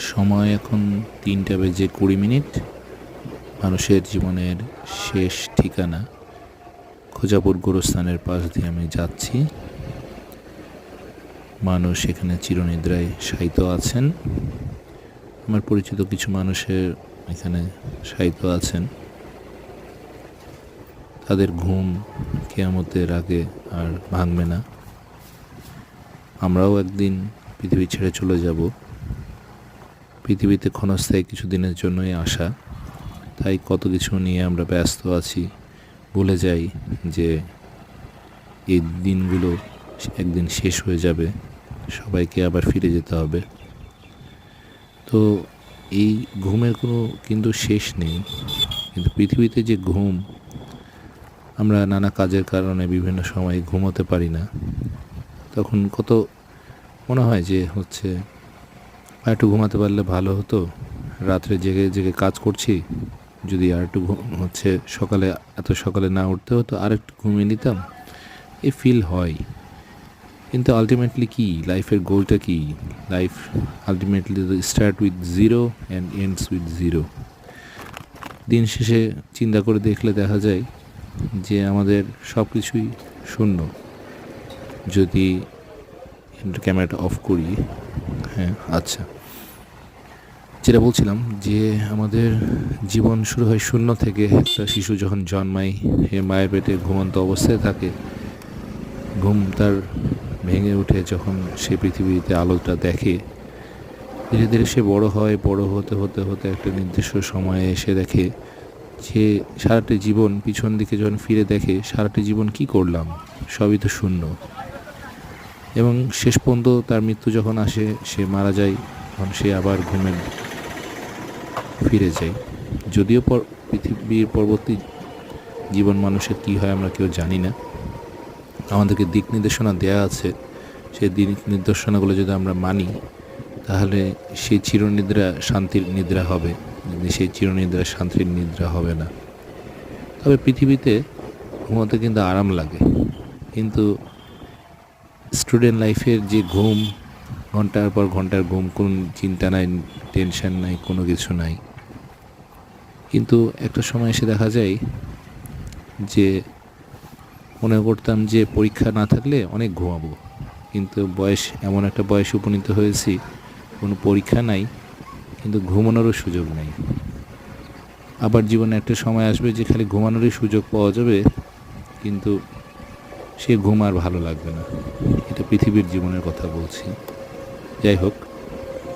সময় এখন 3:20। মানুষের জীবনের শেষ ঠিকানা খোঁজাপুর গোরস্থানের পাশ দিয়ে আমি যাচ্ছি। মানুষ এখানে চিরনিদ্রায় শায়িত আছেন। আমার পরিচিত কিছু মানুষের এখানে শায়িত আছেন। তাদের ঘুম কিয়ামতের আগে আর ভাঙবে না। আমরাও একদিন পৃথিবী ছেড়ে চলে যাব। পৃথিবীতে ক্ষণস্থায়ী কিছু দিনের জন্যই আসা, তাই কত কিছু নিয়ে আমরা ব্যস্ত আছি, ভুলে যাই যে এই দিনগুলো একদিন শেষ হয়ে যাবে, সবাইকে আবার ফিরে যেতে হবে। তো এই ঘুমের কোনো কিন্তু শেষ নেই, কিন্তু পৃথিবীতে যে ঘুম, আমরা নানা কাজের কারণে বিভিন্ন সময় ঘুমোতে পারি না। তখন কত মনে হয় যে আর একটু ঘুমাতে পারলে ভালো হতো। রাত্রে জেগে জেগে কাজ করছি, যদি আর একটু সকালে এত সকালে না উঠতে হতো, আর একটু ঘুমিয়ে নিতাম, এই ফিল হয়। কিন্তু আলটিমেটলি কি লাইফের গোলটা কি? Life ultimately start with zero and ends with zero. দিন শেষে চিন্তা করে দেখলে দেখা যায় যে আমাদের সব কিছুই শূন্য। যদি ক্যামেরাটা অফ করি, হ্যাঁ আচ্ছা, যেটা বলছিলাম যে আমাদের জীবন শুরু হয় শূন্য থেকে। একটা শিশু যখন জন্মায়, মায়ের পেটে ঘুমন্ত অবস্থায় থাকে, ঘুম তার ভেঙে উঠে যখন সে পৃথিবীতে আলোটা দেখে, ধীরে ধীরে সে বড় হয়। বড় হতে হতে হতে একটা নির্দিষ্ট সময়ে এসে দেখে যে সারাটি জীবন পিছন দিকে যখন ফিরে দেখে, সারাটি জীবন কি করলাম, সবই তো শূন্য। এবং শেষ পর্যন্ত তার মৃত্যু যখন আসে, সে মারা যায়, তখন সে আবার ঘুমে ফিরে যায়। যদিও পৃথিবীর পরবর্তী জীবন মানুষের কী হয় আমরা কেউ জানি না। আমাদেরকে দিক নির্দেশনা দেওয়া আছে, সেই দিক নির্দেশনাগুলো যদি আমরা মানি, তাহলে সেই চিরনিদ্রা শান্তির নিদ্রা হবে, সেই চিরনিদ্রা শান্তির নিদ্রা হবে না। তবে পৃথিবীতে ঘুমোতে কিন্তু আরাম লাগে, কিন্তু স্টুডেন্ট লাইফের যে ঘুম, ঘন্টার পর ঘন্টার ঘুম, কোনো চিন্তা নাই, টেনশন নাই, কোনো কিছু নাই। কিন্তু একটা সময় এসে দেখা যায় যে মনে করতাম যে পরীক্ষা না থাকলে অনেক ঘুমাবো, কিন্তু এমন একটা বয়সে উপনীত হয়েছি, কোনো পরীক্ষা নাই, কিন্তু ঘুমানোরও সুযোগ নাই। আবার জীবনে একটা সময় আসবে যে খালি ঘুমানোরই সুযোগ পাওয়া যাবে, কিন্তু সে ঘুম আর ভালো লাগবে না। এটা পৃথিবীর জীবনের কথা বলছি। যাই হোক,